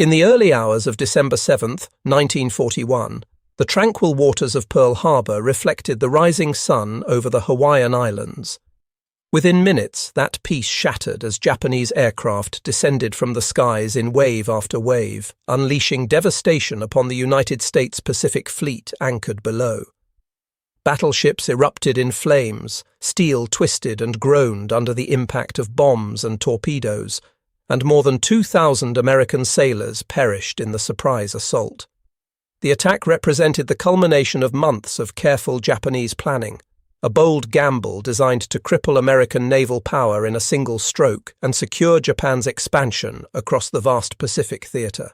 In the early hours of December 7, 1941, the tranquil waters of Pearl Harbor reflected the rising sun over the Hawaiian Islands. Within minutes, that peace shattered as Japanese aircraft descended from the skies in wave after wave, unleashing devastation upon the United States Pacific Fleet anchored below. Battleships erupted in flames, steel twisted and groaned under the impact of bombs and torpedoes, and more than 2,000 American sailors perished in the surprise assault. The attack represented the culmination of months of careful Japanese planning, a bold gamble designed to cripple American naval power in a single stroke and secure Japan's expansion across the vast Pacific theater.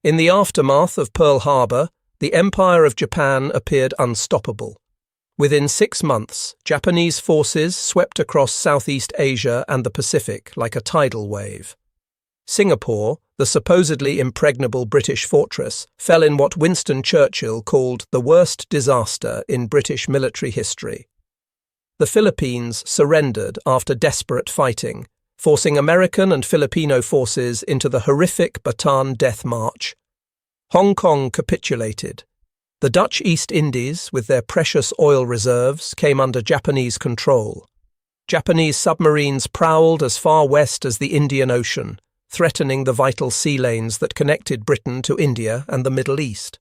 In the aftermath of Pearl Harbor, the Empire of Japan appeared unstoppable. Within 6 months, Japanese forces swept across Southeast Asia and the Pacific like a tidal wave. Singapore, the supposedly impregnable British fortress, fell in what Winston Churchill called the worst disaster in British military history. The Philippines surrendered after desperate fighting, forcing American and Filipino forces into the horrific Bataan Death March. Hong Kong capitulated. The Dutch East Indies, with their precious oil reserves, came under Japanese control. Japanese submarines prowled as far west as the Indian Ocean, threatening the vital sea lanes that connected Britain to India and the Middle East.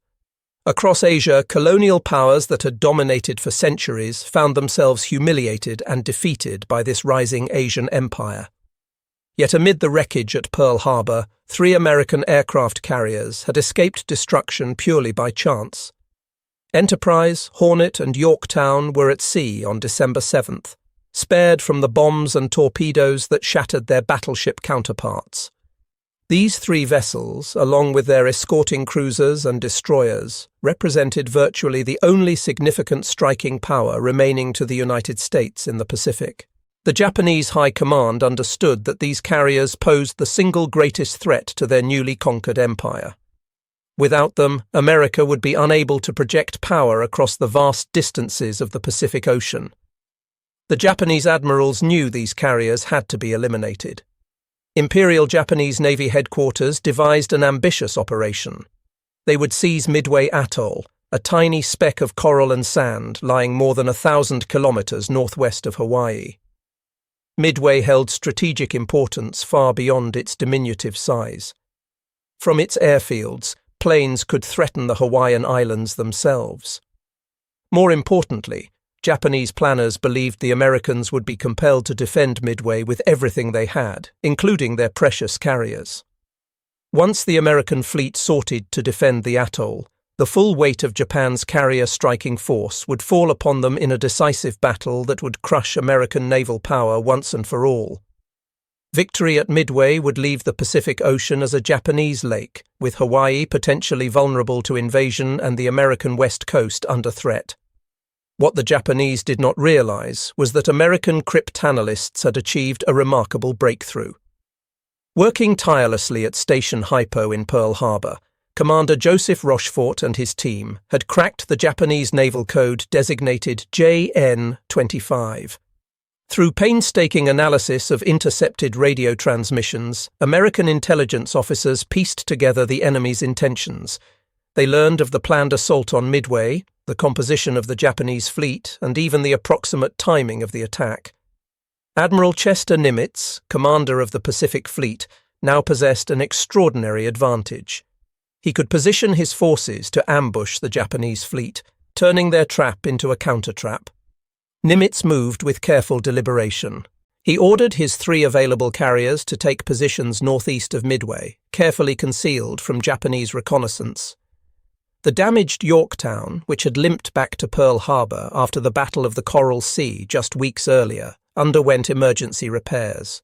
Across Asia, colonial powers that had dominated for centuries found themselves humiliated and defeated by this rising Asian empire. Yet amid the wreckage at Pearl Harbor, 3 American aircraft carriers had escaped destruction purely by chance. Enterprise, Hornet, and Yorktown were at sea on December 7th, spared from the bombs and torpedoes that shattered their battleship counterparts. These 3 vessels, along with their escorting cruisers and destroyers, represented virtually the only significant striking power remaining to the United States in the Pacific. The Japanese High Command understood that these carriers posed the single greatest threat to their newly conquered empire. Without them, America would be unable to project power across the vast distances of the Pacific Ocean. The Japanese admirals knew these carriers had to be eliminated. Imperial Japanese Navy headquarters devised an ambitious operation. They would seize Midway Atoll, a tiny speck of coral and sand lying more than 1,000 kilometers northwest of Hawaii. Midway held strategic importance far beyond its diminutive size. From its airfields, planes could threaten the Hawaiian Islands themselves. More importantly, Japanese planners believed the Americans would be compelled to defend Midway with everything they had, including their precious carriers. Once the American fleet sorted to defend the atoll, the full weight of Japan's carrier-striking force would fall upon them in a decisive battle that would crush American naval power once and for all. Victory at Midway would leave the Pacific Ocean as a Japanese lake, with Hawaii potentially vulnerable to invasion and the American West Coast under threat. What the Japanese did not realize was that American cryptanalysts had achieved a remarkable breakthrough. Working tirelessly at Station Hypo in Pearl Harbor, Commander Joseph Rochefort and his team had cracked the Japanese naval code designated JN-25. Through painstaking analysis of intercepted radio transmissions, American intelligence officers pieced together the enemy's intentions. They learned of the planned assault on Midway, the composition of the Japanese fleet, and even the approximate timing of the attack. Admiral Chester Nimitz, commander of the Pacific Fleet, now possessed an extraordinary advantage. He could position his forces to ambush the Japanese fleet, turning their trap into a counter-trap. Nimitz moved with careful deliberation. He ordered his 3 available carriers to take positions northeast of Midway, carefully concealed from Japanese reconnaissance. The damaged Yorktown, which had limped back to Pearl Harbor after the Battle of the Coral Sea just weeks earlier, underwent emergency repairs.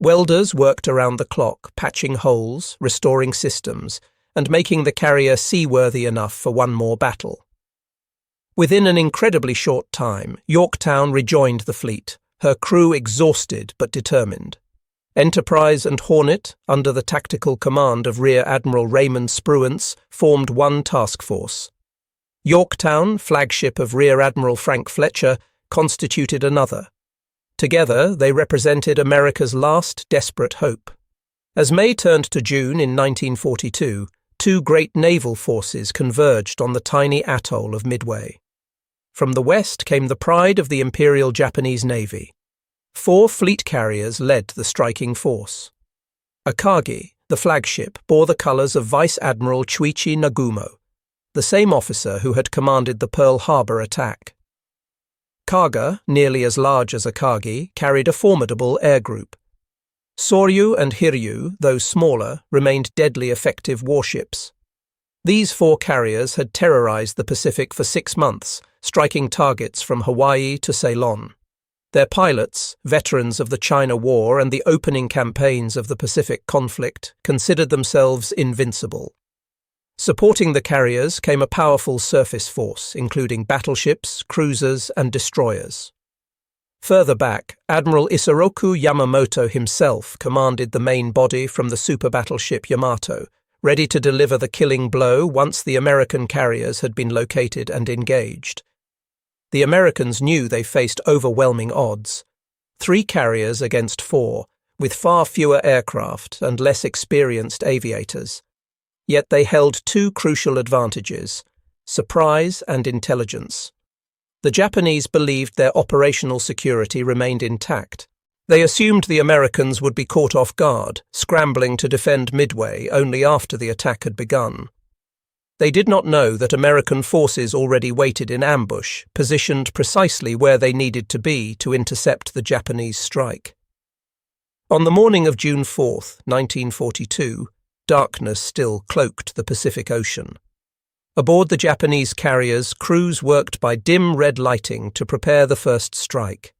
Welders worked around the clock, patching holes, restoring systems, and making the carrier seaworthy enough for one more battle. Within an incredibly short time, Yorktown rejoined the fleet, her crew exhausted but determined. Enterprise and Hornet, under the tactical command of Rear Admiral Raymond Spruance, formed one task force. Yorktown, flagship of Rear Admiral Frank Fletcher, constituted another. Together, they represented America's last desperate hope. As May turned to June in 1942, two great naval forces converged on the tiny atoll of Midway. From the west came the pride of the Imperial Japanese Navy. 4 fleet carriers led the striking force. Akagi, the flagship, bore the colours of Vice Admiral Chuichi Nagumo, the same officer who had commanded the Pearl Harbor attack. Kaga, nearly as large as Akagi, carried a formidable air group. Soryu and Hiryu, though smaller, remained deadly effective warships. These 4 carriers had terrorized the Pacific for 6 months, striking targets from Hawaii to Ceylon. Their pilots, veterans of the China War and the opening campaigns of the Pacific conflict, considered themselves invincible. Supporting the carriers came a powerful surface force, including battleships, cruisers, and destroyers. Further back, Admiral Isoroku Yamamoto himself commanded the main body from the super battleship Yamato, ready to deliver the killing blow once the American carriers had been located and engaged. The Americans knew they faced overwhelming odds. 3 carriers against 4, with far fewer aircraft and less experienced aviators. Yet they held 2 crucial advantages: surprise and intelligence. The Japanese believed their operational security remained intact. They assumed the Americans would be caught off guard, scrambling to defend Midway only after the attack had begun. They did not know that American forces already waited in ambush, positioned precisely where they needed to be to intercept the Japanese strike. On the morning of June 4, 1942, darkness still cloaked the Pacific Ocean. Aboard the Japanese carriers, crews worked by dim red lighting to prepare the first strike.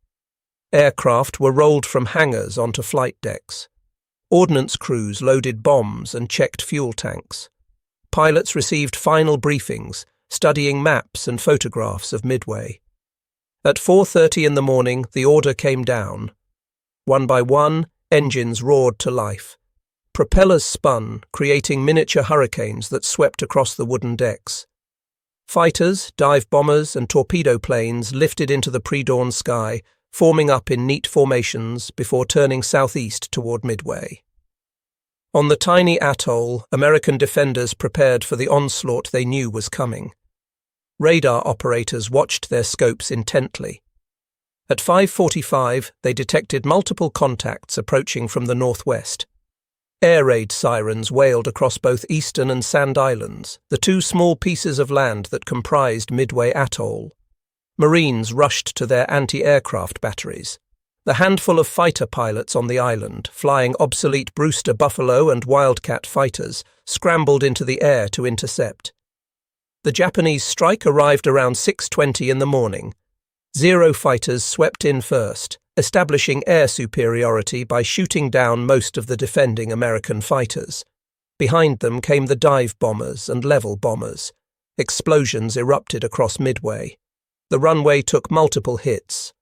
Aircraft were rolled from hangars onto flight decks. Ordnance crews loaded bombs and checked fuel tanks. Pilots received final briefings, studying maps and photographs of Midway. At 4:30 in the morning, the order came down. One by one, engines roared to life. Propellers spun, creating miniature hurricanes that swept across the wooden decks. Fighters, dive bombers, and torpedo planes lifted into the pre-dawn sky, forming up in neat formations before turning southeast toward Midway. On the tiny atoll, American defenders prepared for the onslaught they knew was coming. Radar operators watched their scopes intently. At 5:45, they detected multiple contacts approaching from the northwest. Air raid sirens wailed across both Eastern and Sand Islands, the 2 small pieces of land that comprised Midway Atoll. Marines rushed to their anti-aircraft batteries. The handful of fighter pilots on the island, flying obsolete Brewster Buffalo and Wildcat fighters, scrambled into the air to intercept. The Japanese strike arrived around 6:20 in the morning. Zero fighters swept in first, establishing air superiority by shooting down most of the defending American fighters. Behind them came the dive bombers and level bombers. Explosions erupted across Midway. The runway took multiple hits.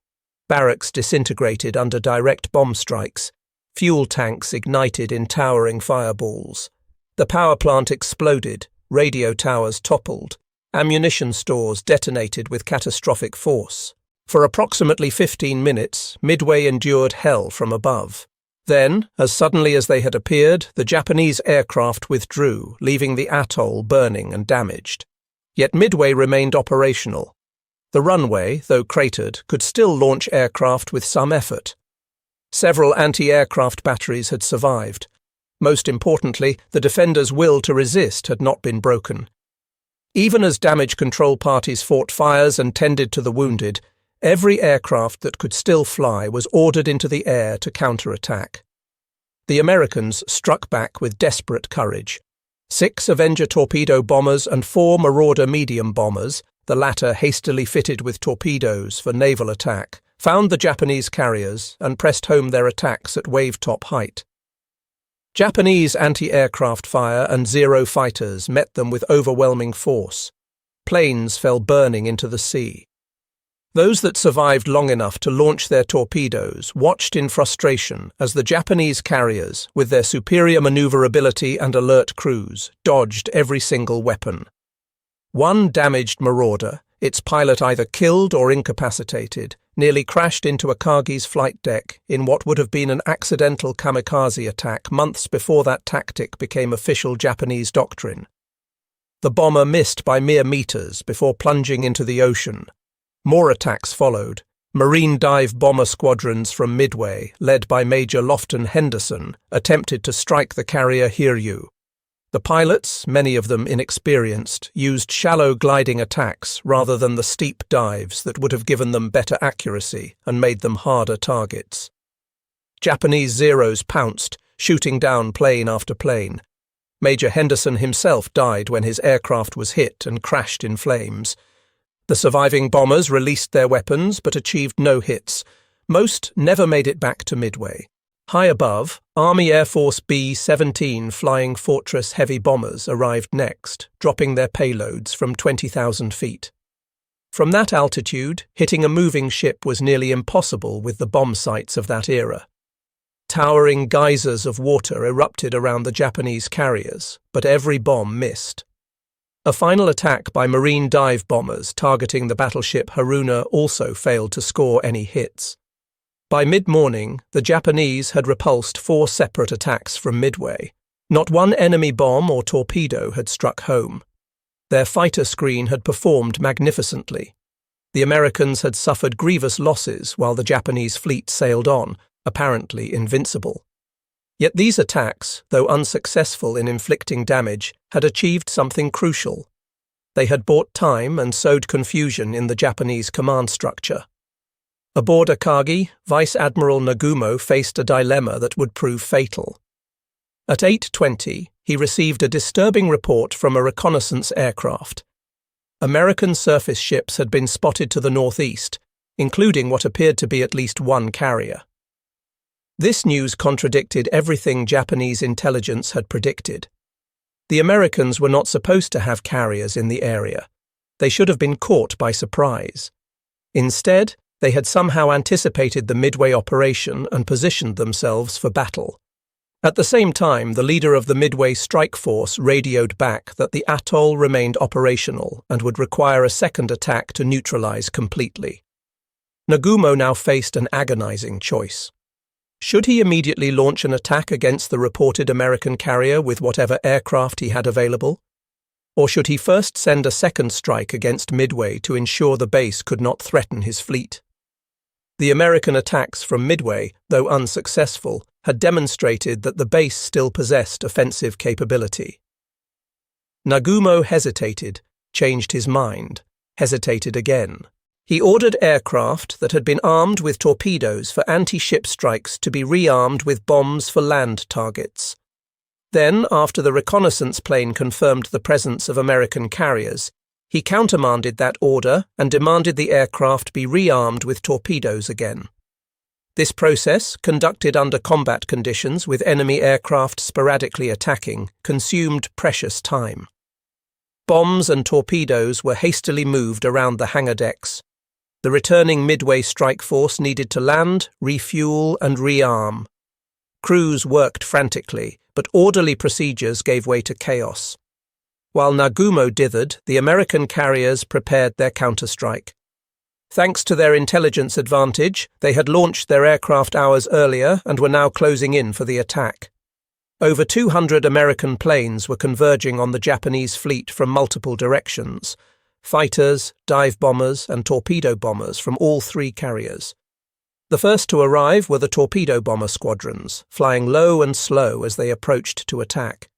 Barracks disintegrated under direct bomb strikes. Fuel tanks ignited in towering fireballs. The power plant exploded. Radio towers toppled. Ammunition stores detonated with catastrophic force. For approximately 15 minutes, Midway endured hell from above. Then, as suddenly as they had appeared, the Japanese aircraft withdrew, leaving the atoll burning and damaged. Yet Midway remained operational. The runway, though cratered, could still launch aircraft with some effort. Several anti-aircraft batteries had survived. Most importantly, the defenders' will to resist had not been broken. Even as damage control parties fought fires and tended to the wounded, every aircraft that could still fly was ordered into the air to counterattack. The Americans struck back with desperate courage. 6 Avenger torpedo bombers and 4 Marauder medium bombers, the latter hastily fitted with torpedoes for naval attack, found the Japanese carriers and pressed home their attacks at wave-top height. Japanese anti-aircraft fire and Zero fighters met them with overwhelming force. Planes fell burning into the sea. Those that survived long enough to launch their torpedoes watched in frustration as the Japanese carriers, with their superior maneuverability and alert crews, dodged every single weapon. One damaged Marauder, its pilot either killed or incapacitated, nearly crashed into a Kagi's flight deck in what would have been an accidental kamikaze attack months before that tactic became official Japanese doctrine. The bomber missed by mere meters before plunging into the ocean. More attacks followed. Marine dive bomber squadrons from Midway, led by Major Lofton Henderson, attempted to strike the carrier Hiryu. The pilots, many of them inexperienced, used shallow gliding attacks rather than the steep dives that would have given them better accuracy and made them harder targets. Japanese Zeros pounced, shooting down plane after plane. Major Henderson himself died when his aircraft was hit and crashed in flames. The surviving bombers released their weapons but achieved no hits. Most never made it back to Midway. High above, Army Air Force B-17 Flying Fortress heavy bombers arrived next, dropping their payloads from 20,000 feet. From that altitude, hitting a moving ship was nearly impossible with the bomb sights of that era. Towering geysers of water erupted around the Japanese carriers, but every bomb missed. A final attack by marine dive bombers targeting the battleship Haruna also failed to score any hits. By mid-morning, the Japanese had repulsed 4 separate attacks from Midway. Not one enemy bomb or torpedo had struck home. Their fighter screen had performed magnificently. The Americans had suffered grievous losses while the Japanese fleet sailed on, apparently invincible. Yet these attacks, though unsuccessful in inflicting damage, had achieved something crucial. They had bought time and sowed confusion in the Japanese command structure. Aboard Akagi, Vice Admiral Nagumo faced a dilemma that would prove fatal. At 8:20, he received a disturbing report from a reconnaissance aircraft. American surface ships had been spotted to the northeast, including what appeared to be at least one carrier. This news contradicted everything Japanese intelligence had predicted. The Americans were not supposed to have carriers in the area. They should have been caught by surprise. Instead, they had somehow anticipated the Midway operation and positioned themselves for battle. At the same time, the leader of the Midway strike force radioed back that the atoll remained operational and would require a second attack to neutralize completely. Nagumo now faced an agonizing choice. Should he immediately launch an attack against the reported American carrier with whatever aircraft he had available? Or should he first send a second strike against Midway to ensure the base could not threaten his fleet? The American attacks from Midway, though unsuccessful, had demonstrated that the base still possessed offensive capability. Nagumo hesitated, changed his mind, hesitated again. He ordered aircraft that had been armed with torpedoes for anti-ship strikes to be rearmed with bombs for land targets. Then, after the reconnaissance plane confirmed the presence of American carriers, he countermanded that order and demanded the aircraft be rearmed with torpedoes again. This process, conducted under combat conditions with enemy aircraft sporadically attacking, consumed precious time. Bombs and torpedoes were hastily moved around the hangar decks. The returning Midway strike force needed to land, refuel, and rearm. Crews worked frantically, but orderly procedures gave way to chaos. While Nagumo dithered, the American carriers prepared their counterstrike. Thanks to their intelligence advantage, they had launched their aircraft hours earlier and were now closing in for the attack. Over 200 American planes were converging on the Japanese fleet from multiple directions. Fighters, dive bombers, and torpedo bombers from all 3 carriers. The first to arrive were the torpedo bomber squadrons, flying low and slow as they approached to attack.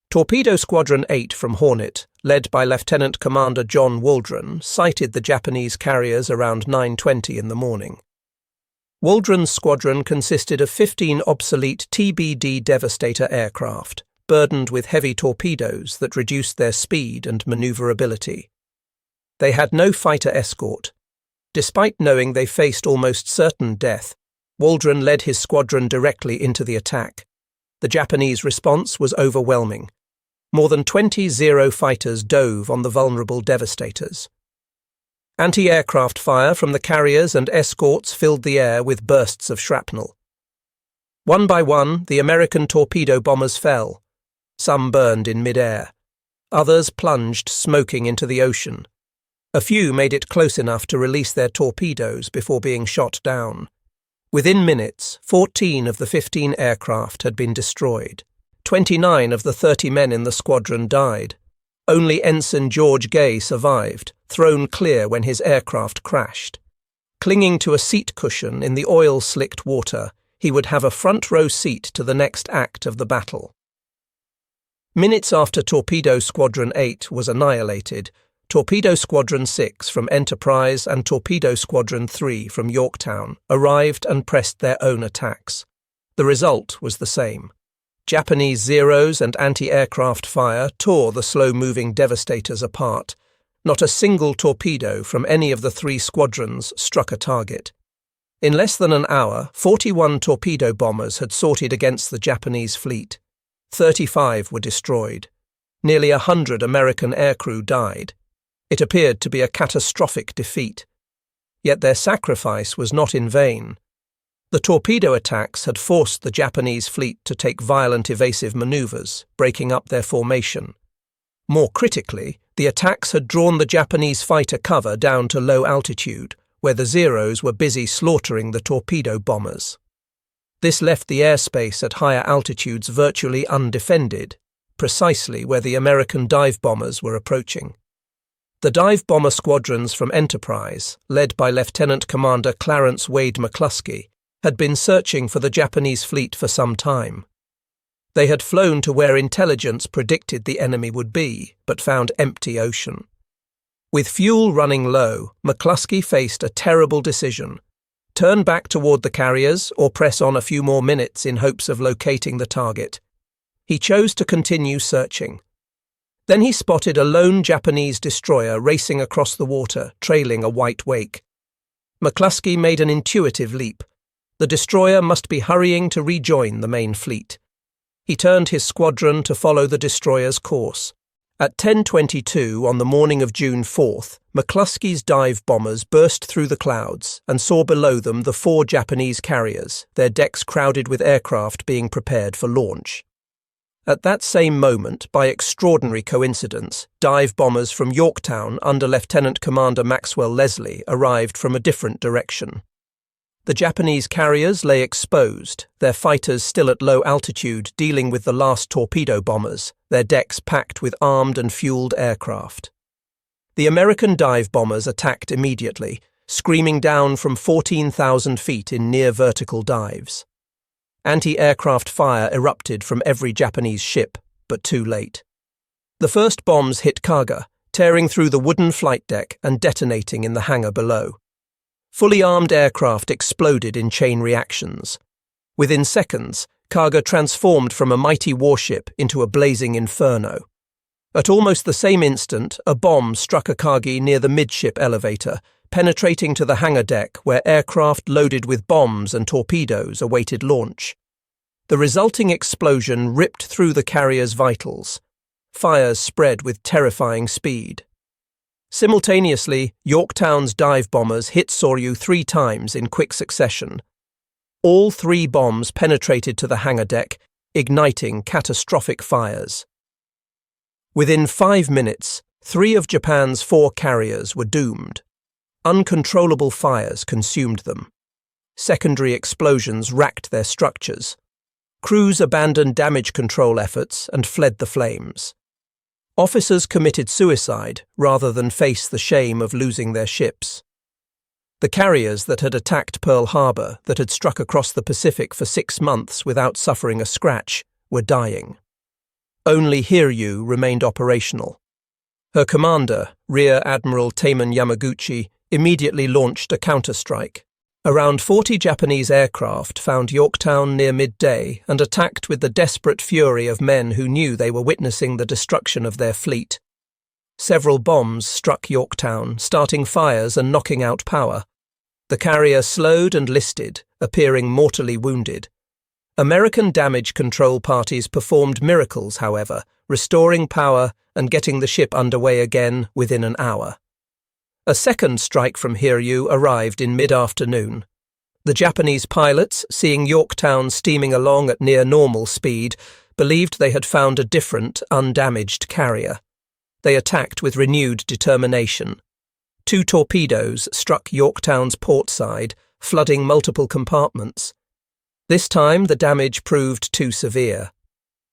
Torpedo Squadron 8 from Hornet, led by Lieutenant Commander John Waldron, sighted the Japanese carriers around 9:20 in the morning. Waldron's squadron consisted of 15 obsolete TBD Devastator aircraft, burdened with heavy torpedoes that reduced their speed and maneuverability. They had no fighter escort. Despite knowing they faced almost certain death, Waldron led his squadron directly into the attack. The Japanese response was overwhelming. More than 20 Zero fighters dove on the vulnerable Devastators. Anti-aircraft fire from the carriers and escorts filled the air with bursts of shrapnel. One by one, the American torpedo bombers fell. Some burned in mid-air. Others plunged smoking into the ocean. A few made it close enough to release their torpedoes before being shot down. Within minutes, 14 of the 15 aircraft had been destroyed. 29 of the 30 men in the squadron died. Only Ensign George Gay survived, thrown clear when his aircraft crashed. Clinging to a seat cushion in the oil-slicked water, he would have a front-row seat to the next act of the battle. Minutes after Torpedo Squadron 8 was annihilated, Torpedo Squadron 6 from Enterprise and Torpedo Squadron 3 from Yorktown arrived and pressed their own attacks. The result was the same. Japanese Zeros and anti-aircraft fire tore the slow-moving Devastators apart. Not a single torpedo from any of the 3 squadrons struck a target. In less than an hour, 41 torpedo bombers had sorted against the Japanese fleet. 35 were destroyed. Nearly 100 American aircrew died. It appeared to be a catastrophic defeat. Yet their sacrifice was not in vain. The torpedo attacks had forced the Japanese fleet to take violent evasive maneuvers, breaking up their formation. More critically, the attacks had drawn the Japanese fighter cover down to low altitude, where the Zeros were busy slaughtering the torpedo bombers. This left the airspace at higher altitudes virtually undefended, precisely where the American dive bombers were approaching. The dive bomber squadrons from Enterprise, led by Lieutenant Commander Clarence Wade McCluskey, had been searching for the Japanese fleet for some time. They had flown to where intelligence predicted the enemy would be, but found empty ocean. With fuel running low, McCluskey faced a terrible decision: turn back toward the carriers or press on a few more minutes in hopes of locating the target. He chose to continue searching. Then he spotted a lone Japanese destroyer racing across the water, trailing a white wake. McCluskey made an intuitive leap. The destroyer must be hurrying to rejoin the main fleet. He turned his squadron to follow the destroyer's course. At 10:22 on the morning of June 4th, McCluskey's dive bombers burst through the clouds and saw below them the 4 Japanese carriers, their decks crowded with aircraft being prepared for launch. At that same moment, by extraordinary coincidence, dive bombers from Yorktown under Lieutenant Commander Maxwell Leslie arrived from a different direction. The Japanese carriers lay exposed, their fighters still at low altitude dealing with the last torpedo bombers, their decks packed with armed and fueled aircraft. The American dive bombers attacked immediately, screaming down from 14,000 feet in near-vertical dives. Anti-aircraft fire erupted from every Japanese ship, but too late. The first bombs hit Kaga, tearing through the wooden flight deck and detonating in the hangar below. Fully armed aircraft exploded in chain reactions. Within seconds, Kaga transformed from a mighty warship into a blazing inferno. At almost the same instant, a bomb struck Akagi near the midship elevator, penetrating to the hangar deck where aircraft loaded with bombs and torpedoes awaited launch. The resulting explosion ripped through the carrier's vitals. Fires spread with terrifying speed. Simultaneously, Yorktown's dive bombers hit Soryu 3 times in quick succession. All 3 bombs penetrated to the hangar deck, igniting catastrophic fires. Within 5 minutes, 3 of Japan's 4 carriers were doomed. Uncontrollable fires consumed them. Secondary explosions racked their structures. Crews abandoned damage control efforts and fled the flames. Officers committed suicide rather than face the shame of losing their ships. The carriers that had attacked Pearl Harbor, that had struck across the Pacific for 6 months without suffering a scratch, were dying. Only Hiryu remained operational. Her commander, Rear Admiral Taman Yamaguchi, immediately launched a counterstrike. Around 40 Japanese aircraft found Yorktown near midday and attacked with the desperate fury of men who knew they were witnessing the destruction of their fleet. Several bombs struck Yorktown, starting fires and knocking out power. The carrier slowed and listed, appearing mortally wounded. American damage control parties performed miracles, however, restoring power and getting the ship underway again within an hour. A second strike from Hiryu arrived in mid-afternoon. The Japanese pilots, seeing Yorktown steaming along at near normal speed, believed they had found a different, undamaged carrier. They attacked with renewed determination. 2 torpedoes struck Yorktown's port side, flooding multiple compartments. This time, the damage proved too severe.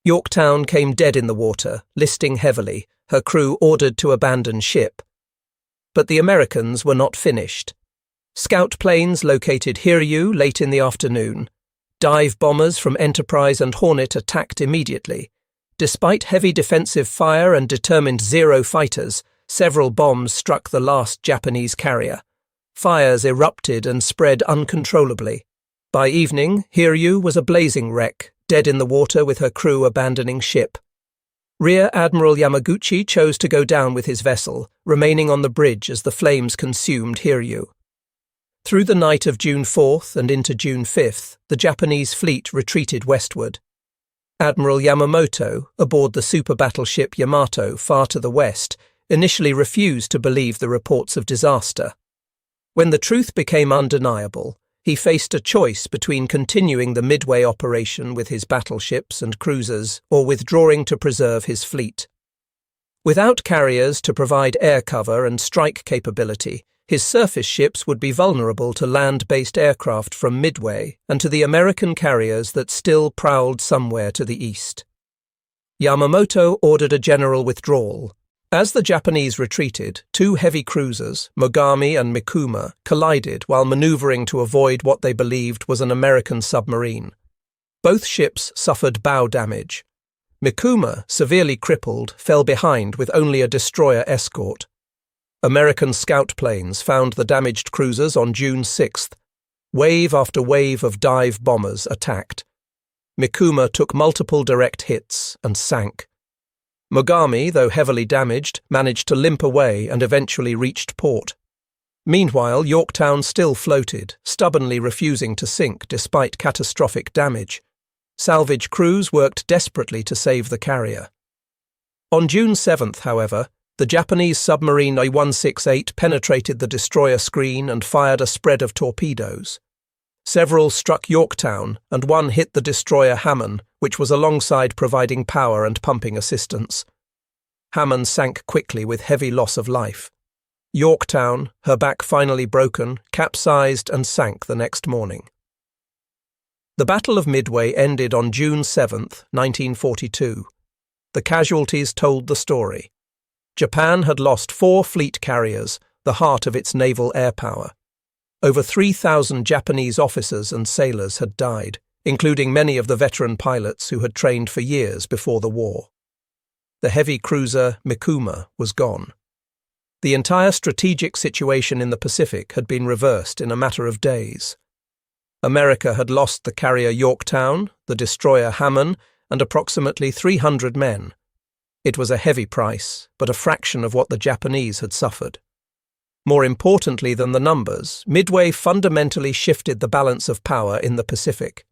Yorktown came dead in the water, listing heavily, her crew ordered to abandon ship. But the Americans were not finished. Scout planes located Hiryu late in the afternoon. Dive bombers from Enterprise and Hornet attacked immediately. Despite heavy defensive fire and determined Zero fighters, several bombs struck the last Japanese carrier. Fires erupted and spread uncontrollably. By evening, Hiryu was a blazing wreck, dead in the water with her crew abandoning ship. Rear Admiral Yamaguchi chose to go down with his vessel, remaining on the bridge as the flames consumed Hiryu. Through the night of June 4th and into June 5th, the Japanese fleet retreated westward. Admiral Yamamoto, aboard the super battleship Yamato far to the west, initially refused to believe the reports of disaster. When the truth became undeniable, he faced a choice between continuing the Midway operation with his battleships and cruisers or withdrawing to preserve his fleet. Without carriers to provide air cover and strike capability, his surface ships would be vulnerable to land-based aircraft from Midway and to the American carriers that still prowled somewhere to the east. Yamamoto ordered a general withdrawal. As the Japanese retreated, 2 heavy cruisers, Mogami and Mikuma, collided while maneuvering to avoid what they believed was an American submarine. Both ships suffered bow damage. Mikuma, severely crippled, fell behind with only a destroyer escort. American scout planes found the damaged cruisers on June 6th. Wave after wave of dive bombers attacked. Mikuma took multiple direct hits and sank. Mogami, though heavily damaged, managed to limp away and eventually reached port. Meanwhile, Yorktown still floated, stubbornly refusing to sink despite catastrophic damage. Salvage crews worked desperately to save the carrier. On June 7th, however, the Japanese submarine I-168 penetrated the destroyer screen and fired a spread of torpedoes. Several struck Yorktown, and one hit the destroyer Hammond, which was alongside providing power and pumping assistance. Hammond sank quickly with heavy loss of life. Yorktown, her back finally broken, capsized and sank the next morning. The Battle of Midway ended on June 7, 1942. The casualties told the story. Japan had lost 4 fleet carriers, the heart of its naval air power. Over 3,000 Japanese officers and sailors had died, including many of the veteran pilots who had trained for years before the war. The heavy cruiser Mikuma was gone. The entire strategic situation in the Pacific had been reversed in a matter of days. America had lost the carrier Yorktown, the destroyer Hammond, and approximately 300 men. It was a heavy price, but a fraction of what the Japanese had suffered. More importantly than the numbers, Midway fundamentally shifted the balance of power in the Pacific.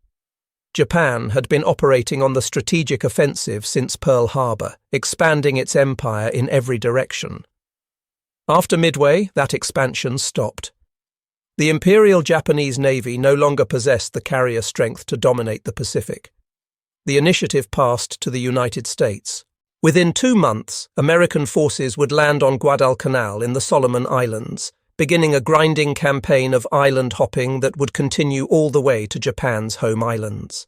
Japan had been operating on the strategic offensive since Pearl Harbor, expanding its empire in every direction. After Midway, that expansion stopped. The Imperial Japanese Navy no longer possessed the carrier strength to dominate the Pacific. The initiative passed to the United States. Within 2 months, American forces would land on Guadalcanal in the Solomon Islands, beginning a grinding campaign of island hopping that would continue all the way to Japan's home islands.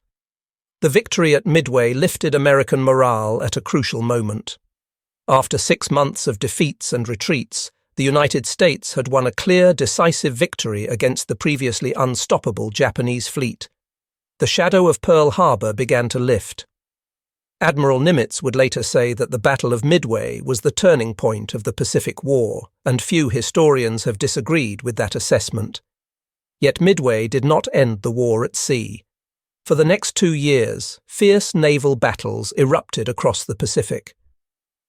The victory at Midway lifted American morale at a crucial moment. After 6 months of defeats and retreats, the United States had won a clear, decisive victory against the previously unstoppable Japanese fleet. The shadow of Pearl Harbor began to lift. Admiral Nimitz would later say that the Battle of Midway was the turning point of the Pacific War, and few historians have disagreed with that assessment. Yet Midway did not end the war at sea. For the next 2 years, fierce naval battles erupted across the Pacific.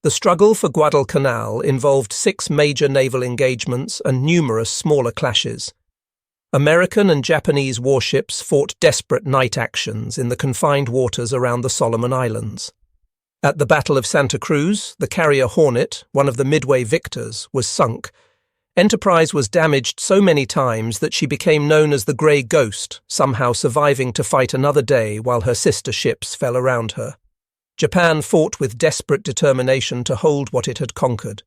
The struggle for Guadalcanal involved 6 major naval engagements and numerous smaller clashes. American and Japanese warships fought desperate night actions in the confined waters around the Solomon Islands. At the Battle of Santa Cruz, the carrier Hornet, one of the Midway victors, was sunk. Enterprise was damaged so many times that she became known as the Grey Ghost, somehow surviving to fight another day while her sister ships fell around her. Japan fought with desperate determination to hold what it had conquered.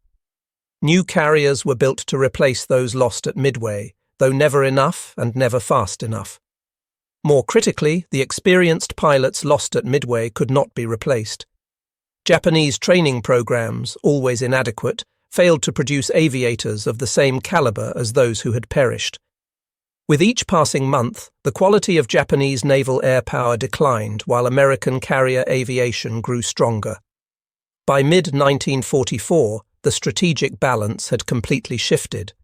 New carriers were built to replace those lost at Midway, though never enough and never fast enough. More critically, the experienced pilots lost at Midway could not be replaced. Japanese training programs, always inadequate, failed to produce aviators of the same caliber as those who had perished. With each passing month, the quality of Japanese naval air power declined while American carrier aviation grew stronger. By mid-1944, the strategic balance had completely shifted.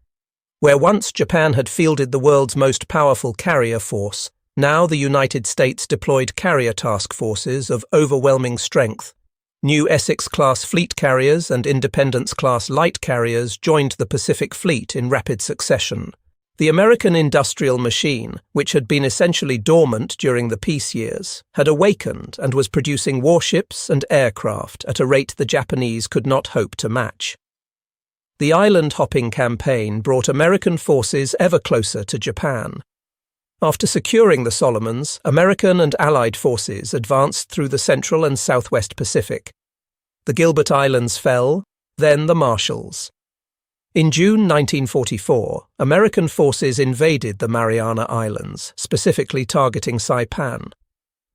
Where once Japan had fielded the world's most powerful carrier force, now the United States deployed carrier task forces of overwhelming strength. New Essex-class fleet carriers and Independence-class light carriers joined the Pacific Fleet in rapid succession. The American industrial machine, which had been essentially dormant during the peace years, had awakened and was producing warships and aircraft at a rate the Japanese could not hope to match. The island-hopping campaign brought American forces ever closer to Japan. After securing the Solomons, American and Allied forces advanced through the Central and Southwest Pacific. The Gilbert Islands fell, then the Marshalls. In June 1944, American forces invaded the Mariana Islands, specifically targeting Saipan.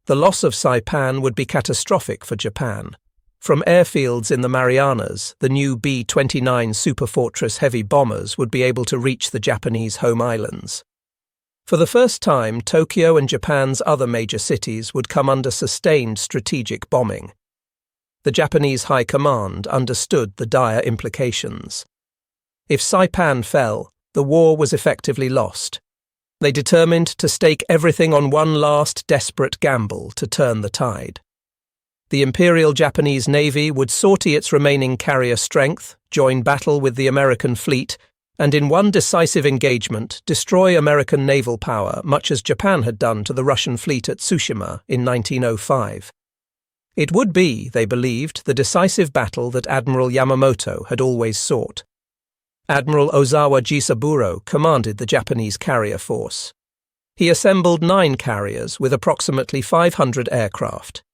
The loss of Saipan would be catastrophic for Japan. From airfields in the Marianas, the new B-29 Superfortress heavy bombers would be able to reach the Japanese home islands. For the first time, Tokyo and Japan's other major cities would come under sustained strategic bombing. The Japanese High Command understood the dire implications. If Saipan fell, the war was effectively lost. They determined to stake everything on one last desperate gamble to turn the tide. The Imperial Japanese Navy would sortie its remaining carrier strength, join battle with the American fleet, and in one decisive engagement destroy American naval power much as Japan had done to the Russian fleet at Tsushima in 1905. It would be, they believed, the decisive battle that Admiral Yamamoto had always sought. Admiral Ozawa Jisaburo commanded the Japanese carrier force. He assembled 9 carriers with approximately 500 aircraft.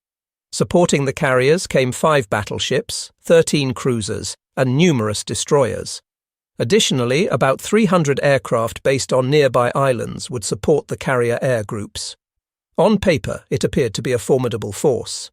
Supporting the carriers came 5 battleships, 13 cruisers, and numerous destroyers. Additionally, about 300 aircraft based on nearby islands would support the carrier air groups. On paper, it appeared to be a formidable force.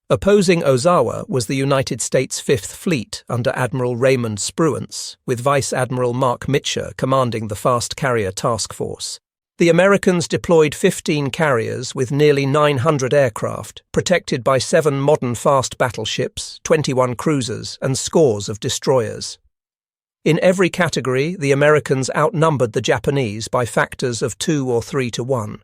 Opposing Ozawa was the United States Fifth Fleet under Admiral Raymond Spruance, with Vice Admiral Mark Mitcher commanding the Fast Carrier Task Force. The Americans deployed 15 carriers with nearly 900 aircraft, protected by 7 modern fast battleships, 21 cruisers, and scores of destroyers. In every category, the Americans outnumbered the Japanese by factors of 2 or 3 to 1.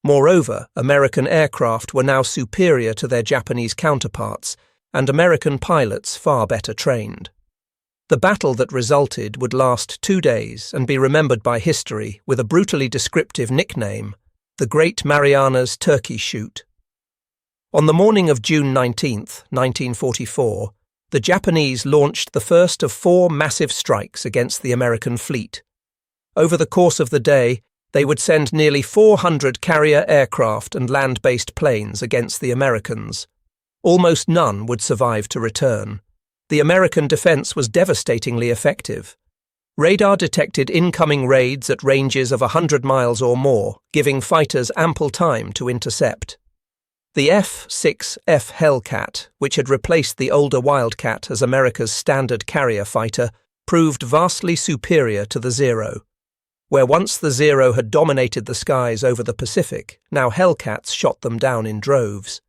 Moreover, American aircraft were now superior to their Japanese counterparts, and American pilots far better trained. The battle that resulted would last 2 days and be remembered by history with a brutally descriptive nickname, the Great Marianas Turkey Shoot. On the morning of June 19, 1944, the Japanese launched the first of 4 massive strikes against the American fleet. Over the course of the day, they would send nearly 400 carrier aircraft and land-based planes against the Americans. Almost none would survive to return. The American defense was devastatingly effective. Radar detected incoming raids at ranges of 100 miles or more, giving fighters ample time to intercept. The F-6F Hellcat, which had replaced the older Wildcat as America's standard carrier fighter, proved vastly superior to the Zero. Where once the Zero had dominated the skies over the Pacific, now Hellcats shot them down in droves.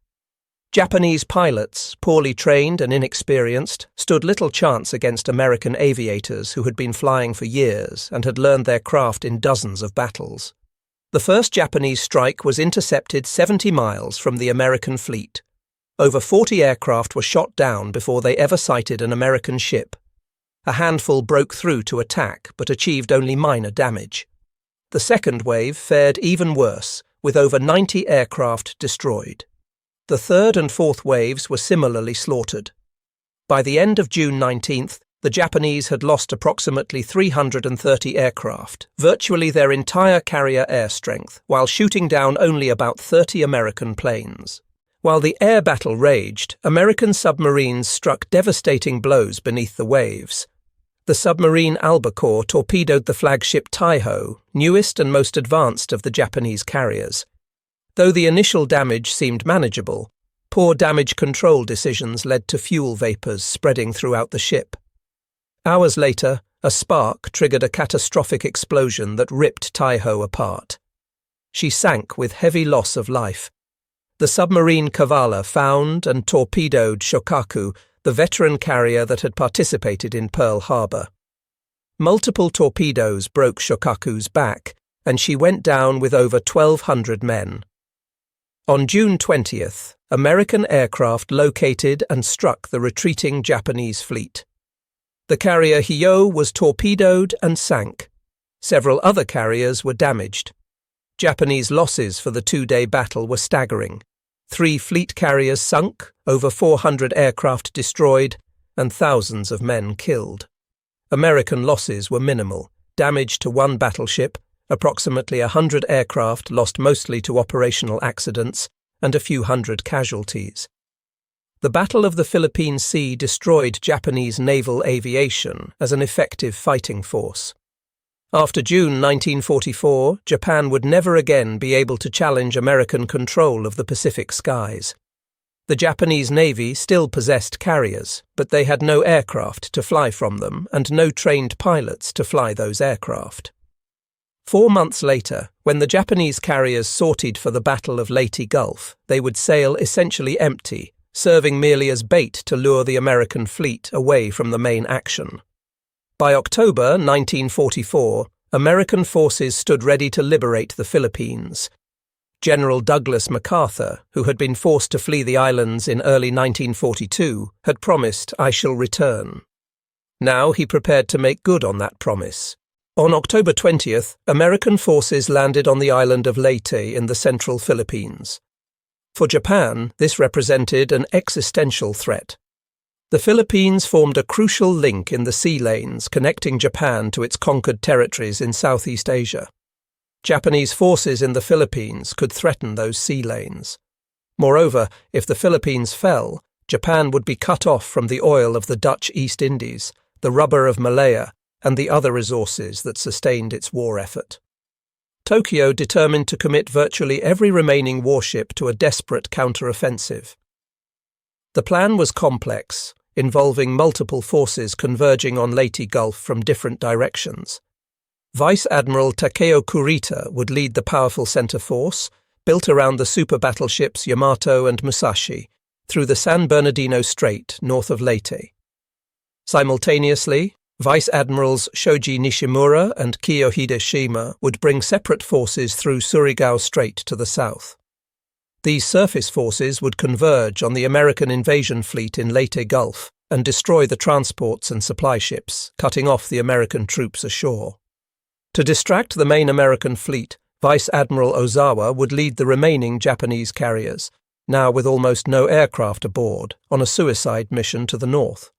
Japanese pilots, poorly trained and inexperienced, stood little chance against American aviators who had been flying for years and had learned their craft in dozens of battles. The first Japanese strike was intercepted 70 miles from the American fleet. Over 40 aircraft were shot down before they ever sighted an American ship. A handful broke through to attack but achieved only minor damage. The second wave fared even worse, with over 90 aircraft destroyed. The third and fourth waves were similarly slaughtered. By the end of June 19th, the Japanese had lost approximately 330 aircraft, virtually their entire carrier air strength, while shooting down only about 30 American planes. While the air battle raged, American submarines struck devastating blows beneath the waves. The submarine Albacore torpedoed the flagship Taiho, newest and most advanced of the Japanese carriers. Though the initial damage seemed manageable, poor damage control decisions led to fuel vapours spreading throughout the ship. Hours later, a spark triggered a catastrophic explosion that ripped Taiho apart. She sank with heavy loss of life. The submarine Kavala found and torpedoed Shokaku, the veteran carrier that had participated in Pearl Harbor. Multiple torpedoes broke Shokaku's back, and she went down with over 1,200 men. On June 20th, American aircraft located and struck the retreating Japanese fleet. The carrier Hyo was torpedoed and sank. Several other carriers were damaged. Japanese losses for the two-day battle were staggering. 3 fleet carriers sunk, over 400 aircraft destroyed, and thousands of men killed. American losses were minimal. Damage to 1 battleship, approximately 100 aircraft lost mostly to operational accidents, and a few hundred casualties. The Battle of the Philippine Sea destroyed Japanese naval aviation as an effective fighting force. After June 1944, Japan would never again be able to challenge American control of the Pacific skies. The Japanese Navy still possessed carriers, but they had no aircraft to fly from them and no trained pilots to fly those aircraft. 4 months later, when the Japanese carriers sortied for the Battle of Leyte Gulf, they would sail essentially empty, serving merely as bait to lure the American fleet away from the main action. By October 1944, American forces stood ready to liberate the Philippines. General Douglas MacArthur, who had been forced to flee the islands in early 1942, had promised, "I shall return." Now he prepared to make good on that promise. On October 20th, American forces landed on the island of Leyte in the central Philippines. For Japan, this represented an existential threat. The Philippines formed a crucial link in the sea lanes connecting Japan to its conquered territories in Southeast Asia. Japanese forces in the Philippines could threaten those sea lanes. Moreover, if the Philippines fell, Japan would be cut off from the oil of the Dutch East Indies, the rubber of Malaya, and the other resources that sustained its war effort. Tokyo determined to commit virtually every remaining warship to a desperate counter-offensive. The plan was complex, involving multiple forces converging on Leyte Gulf from different directions. Vice Admiral Takeo Kurita would lead the powerful center force, built around the super battleships Yamato and Musashi, through the San Bernardino Strait north of Leyte. Simultaneously, Vice Admirals Shoji Nishimura and Kiyohide Shima would bring separate forces through Surigao Strait to the south. These surface forces would converge on the American invasion fleet in Leyte Gulf and destroy the transports and supply ships, cutting off the American troops ashore. To distract the main American fleet, Vice Admiral Ozawa would lead the remaining Japanese carriers, now with almost no aircraft aboard, on a suicide mission to the north.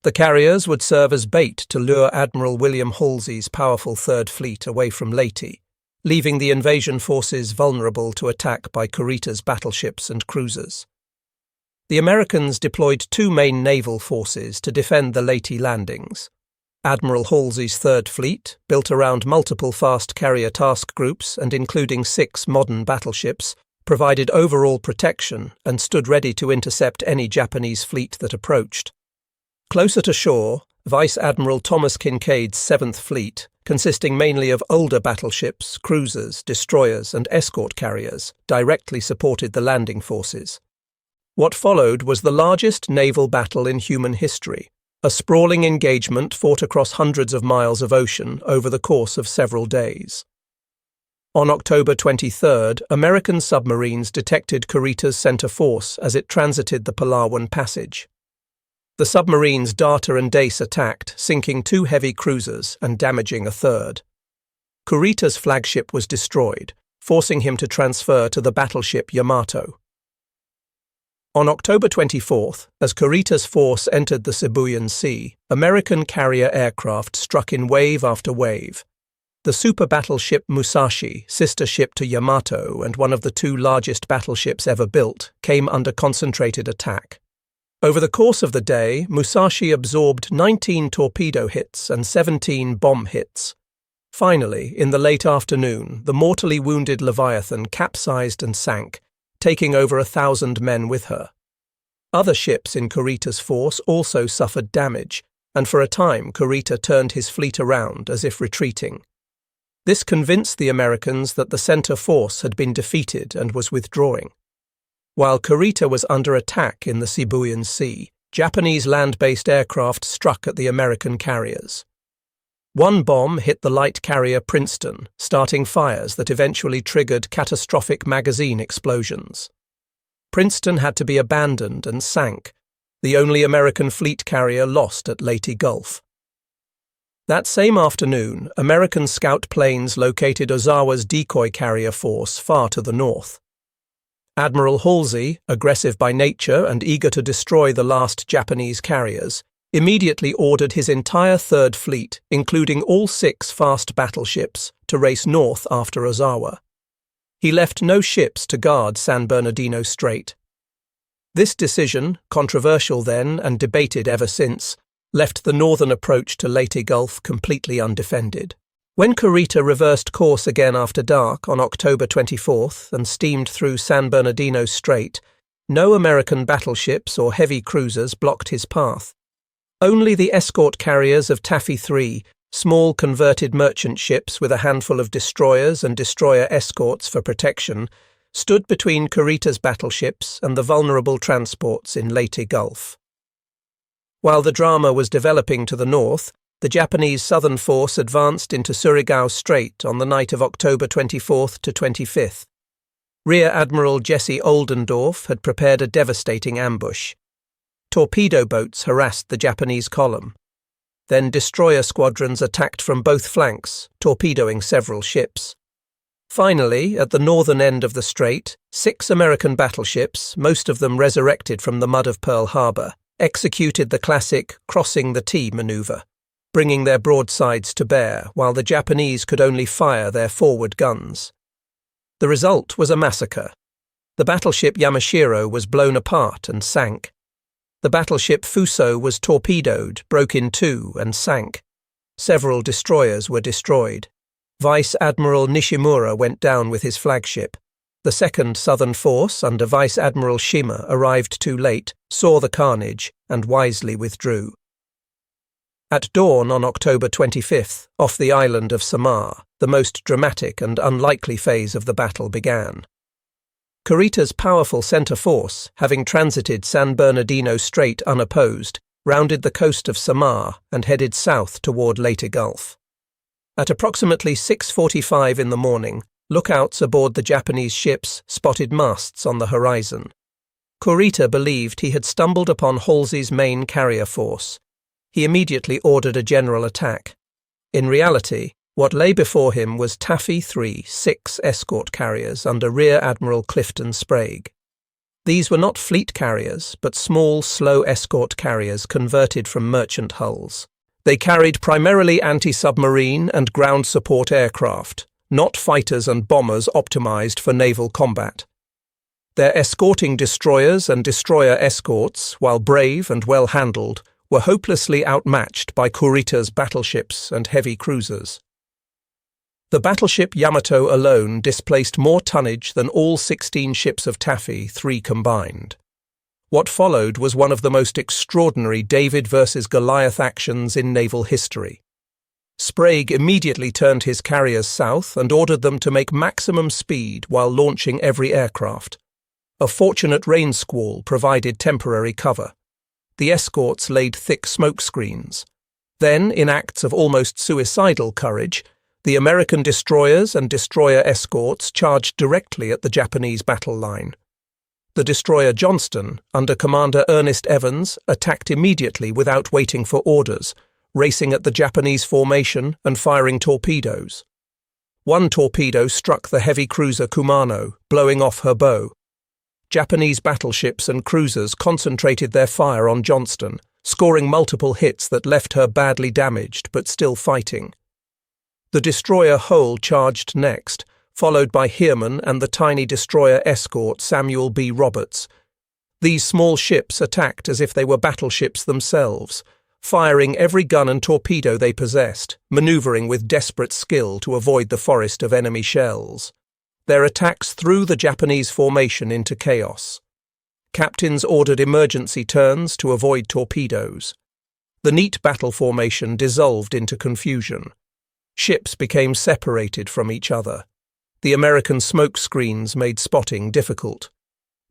The carriers would serve as bait to lure Admiral William Halsey's powerful Third Fleet away from Leyte, leaving the invasion forces vulnerable to attack by Kurita's battleships and cruisers. The Americans deployed 2 main naval forces to defend the Leyte landings. Admiral Halsey's Third Fleet, built around multiple fast carrier task groups and including 6 modern battleships, provided overall protection and stood ready to intercept any Japanese fleet that approached. Closer to shore, Vice Admiral Thomas Kinkaid's 7th Fleet, consisting mainly of older battleships, cruisers, destroyers, and escort carriers, directly supported the landing forces. What followed was the largest naval battle in human history, a sprawling engagement fought across hundreds of miles of ocean over the course of several days. On October 23rd, American submarines detected Kurita's center force as it transited the Palawan Passage. The submarines Data and Dace attacked, sinking 2 heavy cruisers and damaging a third. Kurita's flagship was destroyed, forcing him to transfer to the battleship Yamato. On October 24th, as Kurita's force entered the Sibuyan Sea, American carrier aircraft struck in wave after wave. The super battleship Musashi, sister ship to Yamato and one of the 2 largest battleships ever built, came under concentrated attack. Over the course of the day, Musashi absorbed 19 torpedo hits and 17 bomb hits. Finally, in the late afternoon, the mortally wounded Leviathan capsized and sank, taking over 1,000 men with her. Other ships in Kurita's force also suffered damage, and for a time Kurita turned his fleet around as if retreating. This convinced the Americans that the center force had been defeated and was withdrawing. While Kurita was under attack in the Sibuyan Sea, Japanese land-based aircraft struck at the American carriers. One bomb hit the light carrier Princeton, starting fires that eventually triggered catastrophic magazine explosions. Princeton had to be abandoned and sank, the only American fleet carrier lost at Leyte Gulf. That same afternoon, American scout planes located Ozawa's decoy carrier force far to the north. Admiral Halsey, aggressive by nature and eager to destroy the last Japanese carriers, immediately ordered his entire Third Fleet, including all 6 fast battleships, to race north after Ozawa. He left no ships to guard San Bernardino Strait. This decision, controversial then and debated ever since, left the northern approach to Leyte Gulf completely undefended. When Kurita reversed course again after dark on October 24th and steamed through San Bernardino Strait, no American battleships or heavy cruisers blocked his path. Only the escort carriers of Taffy III, small converted merchant ships with a handful of destroyers and destroyer escorts for protection, stood between Kurita's battleships and the vulnerable transports in Leyte Gulf. While the drama was developing to the north, the Japanese southern force advanced into Surigao Strait on the night of October 24th to 25th. Rear Admiral Jesse Oldendorf had prepared a devastating ambush. Torpedo boats harassed the Japanese column. Then destroyer squadrons attacked from both flanks, torpedoing several ships. Finally, at the northern end of the strait, 6 American battleships, most of them resurrected from the mud of Pearl Harbor, executed the classic crossing the T maneuver, bringing their broadsides to bear while the Japanese could only fire their forward guns. The result was a massacre. The battleship Yamashiro was blown apart and sank. The battleship Fuso was torpedoed, broke in 2 and sank. Several destroyers were destroyed. Vice Admiral Nishimura went down with his flagship. The Second Southern Force, under Vice Admiral Shima, arrived too late, saw the carnage, and wisely withdrew. At dawn on October 25th, off the island of Samar, the most dramatic and unlikely phase of the battle began. Kurita's powerful center force, having transited San Bernardino Strait unopposed, rounded the coast of Samar and headed south toward Leyte Gulf. At approximately 6:45 in the morning, lookouts aboard the Japanese ships spotted masts on the horizon. Kurita believed he had stumbled upon Halsey's main carrier force. He immediately ordered a general attack. In reality, what lay before him was Taffy III 6 escort carriers under Rear Admiral Clifton Sprague. These were not fleet carriers, but small, slow escort carriers converted from merchant hulls. They carried primarily anti-submarine and ground support aircraft, not fighters and bombers optimized for naval combat. Their escorting destroyers and destroyer escorts, while brave and well-handled, were hopelessly outmatched by Kurita's battleships and heavy cruisers. The battleship Yamato alone displaced more tonnage than all 16 ships of Taffy III combined. What followed was one of the most extraordinary David versus Goliath actions in naval history. Sprague immediately turned his carriers south and ordered them to make maximum speed while launching every aircraft. A fortunate rain squall provided temporary cover. The escorts laid thick smoke screens. Then, in acts of almost suicidal courage, the American destroyers and destroyer escorts charged directly at the Japanese battle line. The destroyer Johnston, under Commander Ernest Evans, attacked immediately without waiting for orders, racing at the Japanese formation and firing torpedoes. One torpedo struck the heavy cruiser Kumano, blowing off her bow. Japanese battleships and cruisers concentrated their fire on Johnston, scoring multiple hits that left her badly damaged but still fighting. The destroyer Hull charged next, followed by Heermann and the tiny destroyer escort Samuel B. Roberts. These small ships attacked as if they were battleships themselves, firing every gun and torpedo they possessed, maneuvering with desperate skill to avoid the forest of enemy shells. Their attacks threw the Japanese formation into chaos. Captains ordered emergency turns to avoid torpedoes. The neat battle formation dissolved into confusion. Ships became separated from each other. The American smoke screens made spotting difficult.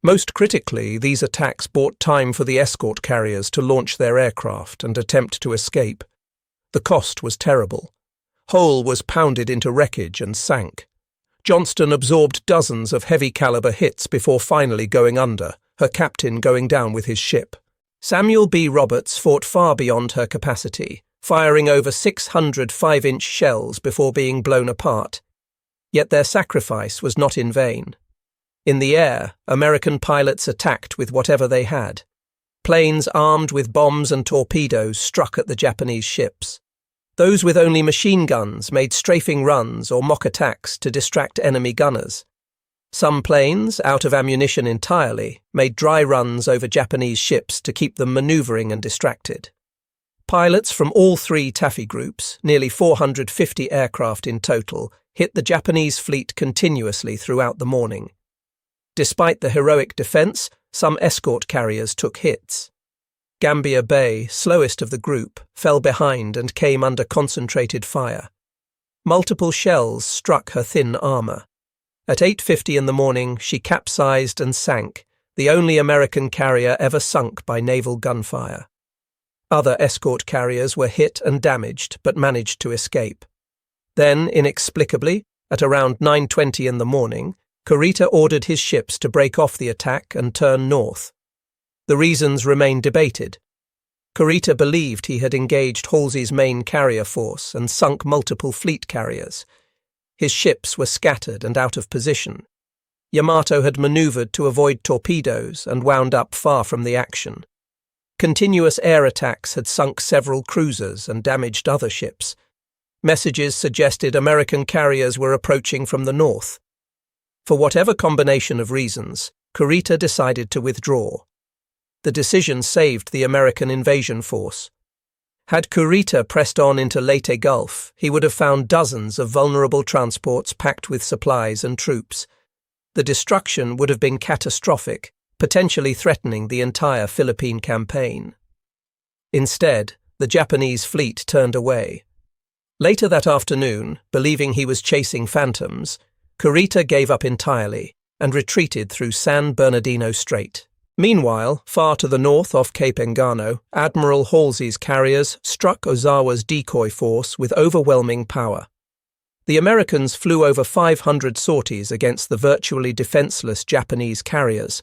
Most critically, these attacks bought time for the escort carriers to launch their aircraft and attempt to escape. The cost was terrible. Hull was pounded into wreckage and sank. Johnston absorbed dozens of heavy-caliber hits before finally going under, her captain going down with his ship. Samuel B. Roberts fought far beyond her capacity, firing over 600 5-inch shells before being blown apart. Yet their sacrifice was not in vain. In the air, American pilots attacked with whatever they had. Planes armed with bombs and torpedoes struck at the Japanese ships. Those with only machine guns made strafing runs or mock attacks to distract enemy gunners. Some planes, out of ammunition entirely, made dry runs over Japanese ships to keep them maneuvering and distracted. Pilots from all three Taffy groups, nearly 450 aircraft in total, hit the Japanese fleet continuously throughout the morning. Despite the heroic defense, some escort carriers took hits. Gambier Bay, slowest of the group, fell behind and came under concentrated fire. Multiple shells struck her thin armour. At 8:50 in the morning, she capsized and sank, the only American carrier ever sunk by naval gunfire. Other escort carriers were hit and damaged, but managed to escape. Then, inexplicably, at around 9:20 in the morning, Kurita ordered his ships to break off the attack and turn north. The reasons remain debated. Kurita believed he had engaged Halsey's main carrier force and sunk multiple fleet carriers. His ships were scattered and out of position. Yamato had maneuvered to avoid torpedoes and wound up far from the action. Continuous air attacks had sunk several cruisers and damaged other ships. Messages suggested American carriers were approaching from the north. For whatever combination of reasons, Kurita decided to withdraw. The decision saved the American invasion force. Had Kurita pressed on into Leyte Gulf, he would have found dozens of vulnerable transports packed with supplies and troops. The destruction would have been catastrophic, potentially threatening the entire Philippine campaign. Instead, the Japanese fleet turned away. Later that afternoon, believing he was chasing phantoms, Kurita gave up entirely and retreated through San Bernardino Strait. Meanwhile, far to the north off Cape Engano, Admiral Halsey's carriers struck Ozawa's decoy force with overwhelming power. The Americans flew over 500 sorties against the virtually defenseless Japanese carriers.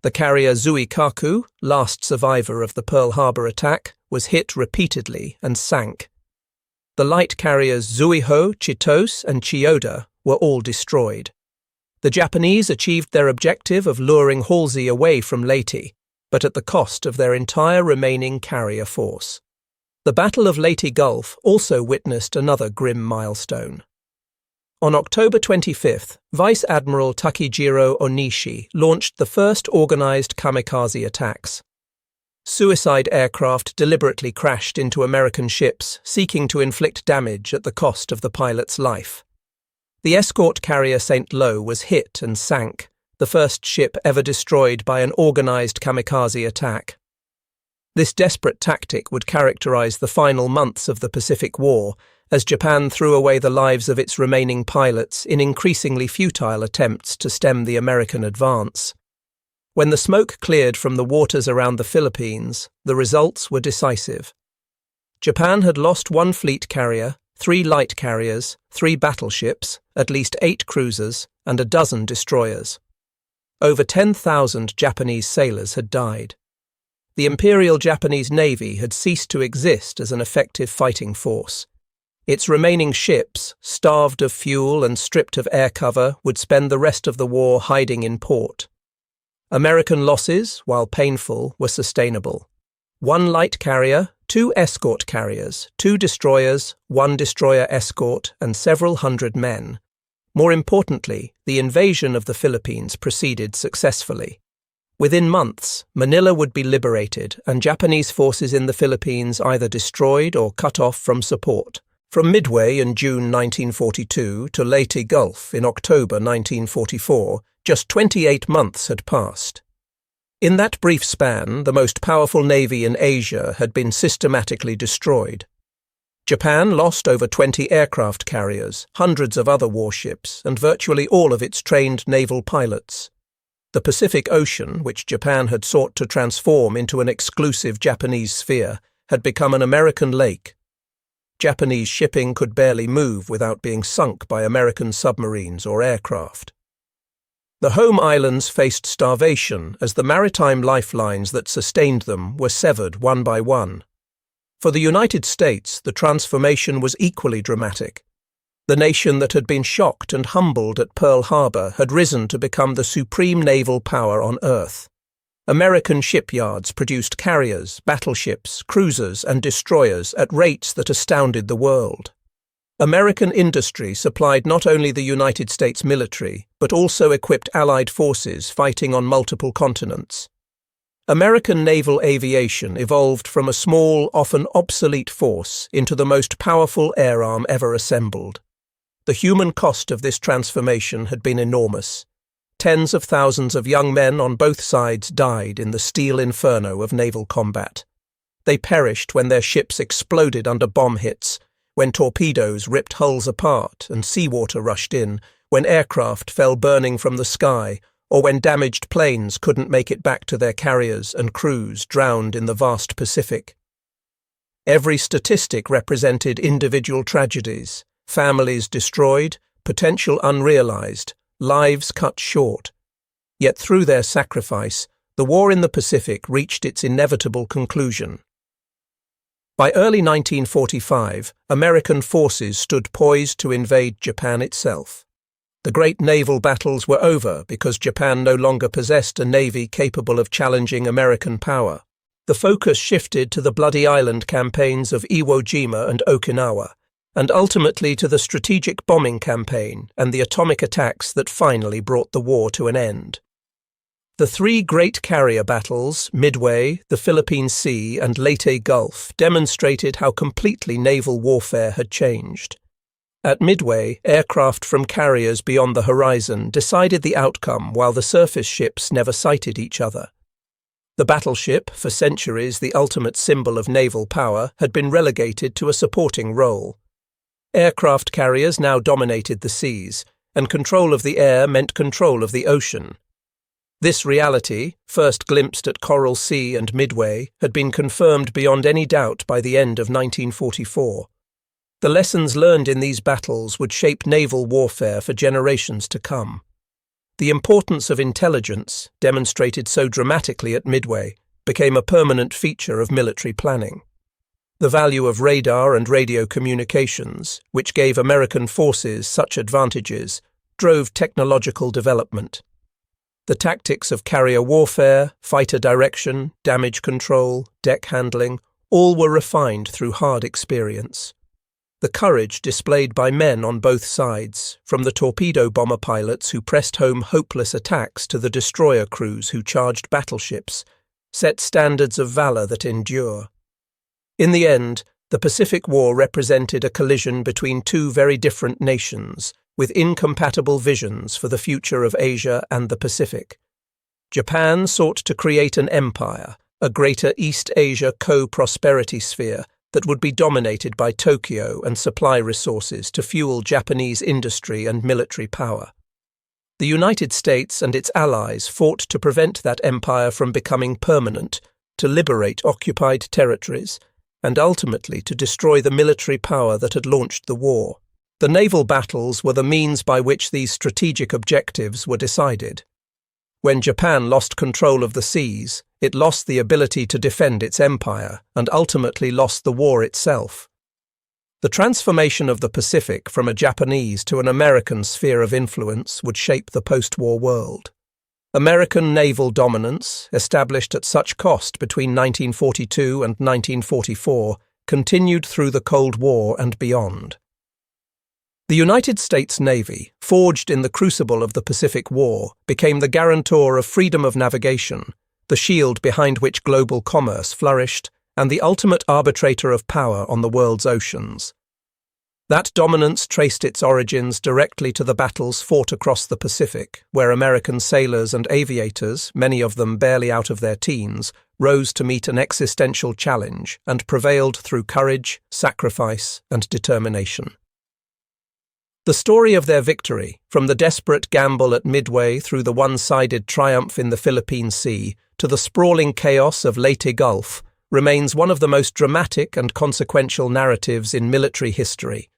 The carrier Zuikaku, last survivor of the Pearl Harbor attack, was hit repeatedly and sank. The light carriers Zuiho, Chitose, and Chiyoda were all destroyed. The Japanese achieved their objective of luring Halsey away from Leyte, but at the cost of their entire remaining carrier force. The Battle of Leyte Gulf also witnessed another grim milestone. On October 25th, Vice Admiral Takejiro Onishi launched the first organized kamikaze attacks. Suicide aircraft deliberately crashed into American ships, seeking to inflict damage at the cost of the pilot's life. The escort carrier St. Lo was hit and sank, the first ship ever destroyed by an organized kamikaze attack. This desperate tactic would characterize the final months of the Pacific War, as Japan threw away the lives of its remaining pilots in increasingly futile attempts to stem the American advance. When the smoke cleared from the waters around the Philippines, the results were decisive. Japan had lost one fleet carrier, 3 light carriers, 3 battleships, at least 8 cruisers, and a dozen destroyers. Over 10,000 Japanese sailors had died. The Imperial Japanese Navy had ceased to exist as an effective fighting force. Its remaining ships, starved of fuel and stripped of air cover, would spend the rest of the war hiding in port. American losses, while painful, were sustainable. 1 light carrier, 2 escort carriers, 2 destroyers, 1 destroyer escort, and several hundred men. More importantly, the invasion of the Philippines proceeded successfully. Within months, Manila would be liberated and Japanese forces in the Philippines either destroyed or cut off from support. From Midway in June 1942 to Leyte Gulf in October 1944, just 28 months had passed. In that brief span, the most powerful navy in Asia had been systematically destroyed. Japan lost over 20 aircraft carriers, hundreds of other warships, and virtually all of its trained naval pilots. The Pacific Ocean, which Japan had sought to transform into an exclusive Japanese sphere, had become an American lake. Japanese shipping could barely move without being sunk by American submarines or aircraft. The home islands faced starvation as the maritime lifelines that sustained them were severed one by one. For the United States, the transformation was equally dramatic. The nation that had been shocked and humbled at Pearl Harbor had risen to become the supreme naval power on Earth. American shipyards produced carriers, battleships, cruisers, and destroyers at rates that astounded the world. American industry supplied not only the United States military, but also equipped Allied forces fighting on multiple continents. American naval aviation evolved from a small, often obsolete force into the most powerful air arm ever assembled. The human cost of this transformation had been enormous. Tens of thousands of young men on both sides died in the steel inferno of naval combat. They perished when their ships exploded under bomb hits, when torpedoes ripped hulls apart and seawater rushed in, when aircraft fell burning from the sky, or when damaged planes couldn't make it back to their carriers and crews drowned in the vast Pacific. Every statistic represented individual tragedies, families destroyed, potential unrealized, lives cut short. Yet through their sacrifice, the war in the Pacific reached its inevitable conclusion. By early 1945, American forces stood poised to invade Japan itself. The great naval battles were over because Japan no longer possessed a navy capable of challenging American power. The focus shifted to the Bloody Island campaigns of Iwo Jima and Okinawa, and ultimately to the strategic bombing campaign and the atomic attacks that finally brought the war to an end. The three great carrier battles, Midway, the Philippine Sea, and Leyte Gulf, demonstrated how completely naval warfare had changed. At Midway, aircraft from carriers beyond the horizon decided the outcome while the surface ships never sighted each other. The battleship, for centuries the ultimate symbol of naval power, had been relegated to a supporting role. Aircraft carriers now dominated the seas, and control of the air meant control of the ocean. This reality, first glimpsed at Coral Sea and Midway, had been confirmed beyond any doubt by the end of 1944. The lessons learned in these battles would shape naval warfare for generations to come. The importance of intelligence, demonstrated so dramatically at Midway, became a permanent feature of military planning. The value of radar and radio communications, which gave American forces such advantages, drove technological development. The tactics of carrier warfare, fighter direction, damage control, deck handling, all were refined through hard experience. The courage displayed by men on both sides, from the torpedo bomber pilots who pressed home hopeless attacks to the destroyer crews who charged battleships, set standards of valor that endure. In the end, the Pacific War represented a collision between two very different nations, with incompatible visions for the future of Asia and the Pacific. Japan sought to create an empire, a greater East Asia co-prosperity sphere that would be dominated by Tokyo and supply resources to fuel Japanese industry and military power. The United States and its allies fought to prevent that empire from becoming permanent, to liberate occupied territories, and ultimately to destroy the military power that had launched the war. The naval battles were the means by which these strategic objectives were decided. When Japan lost control of the seas, it lost the ability to defend its empire and ultimately lost the war itself. The transformation of the Pacific from a Japanese to an American sphere of influence would shape the post-war world. American naval dominance, established at such cost between 1942 and 1944, continued through the Cold War and beyond. The United States Navy, forged in the crucible of the Pacific War, became the guarantor of freedom of navigation, the shield behind which global commerce flourished, and the ultimate arbitrator of power on the world's oceans. That dominance traced its origins directly to the battles fought across the Pacific, where American sailors and aviators, many of them barely out of their teens, rose to meet an existential challenge and prevailed through courage, sacrifice, and determination. The story of their victory, from the desperate gamble at Midway through the one-sided triumph in the Philippine Sea to the sprawling chaos of Leyte Gulf, remains one of the most dramatic and consequential narratives in military history,